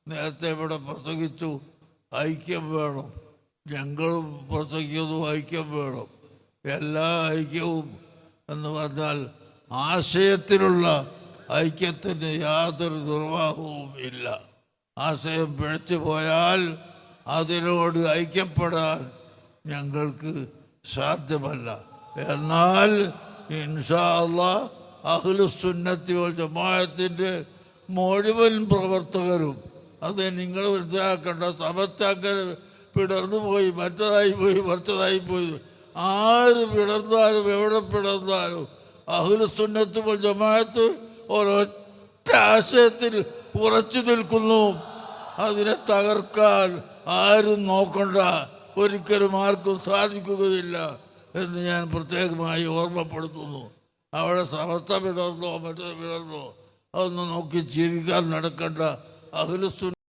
നേരത്തെ ഇവിടെ പ്രസംഗിച്ചു, ഐക്യം വേണം. ഞങ്ങളും പ്രസംഗിക്കുന്നു, ഐക്യം വേണം. എല്ലാ ഐക്യവും എന്ന് പറഞ്ഞാൽ ആശയത്തിലുള്ള ഐക്യത്തിന് യാതൊരു നിർവാഹവും ഇല്ല. ആശയം പിഴച്ചു പോയാൽ അതിനോട് ഐക്യപ്പെടാൻ ഞങ്ങൾക്ക് സാധ്യമല്ല. എന്നാൽ ഇൻഷാ അല്ലാഹ് അഹ്ലുസുന്നത്തി വൽ ജമാഅത്തിൻ്റെ മുഴുവൻ പ്രവർത്തകരും, അത് നിങ്ങൾ മനസ്സിലാക്കേണ്ട, സമസ്തങ്ങനെ പിടർന്നു പോയി, മറ്റതായി പോയി, മറ്റതായി പോയി, ആര് പിടർന്നാലും എവിടെ പിടർന്നാലും അഹ്ലുസുന്നത്ത് വൽ ജമാഅത്ത് ഒരൊറ്റ ആശയത്തിൽ ഉറച്ചു നിൽക്കുന്നു. അതിനെ തകർക്കാൻ ആരും നോക്കണ്ട, ഒരിക്കലും ആർക്കും സാധിക്കുകയില്ല എന്ന് ഞാൻ പ്രത്യേകമായി ഓർമ്മപ്പെടുത്തുന്നു. അവിടെ സമസ്ത പിടർന്നോ മറ്റത് പിടർന്നോ അതൊന്നും നോക്കി ചിരിക്കാൻ നടക്കണ്ട. അഹ്ലുസുന്ന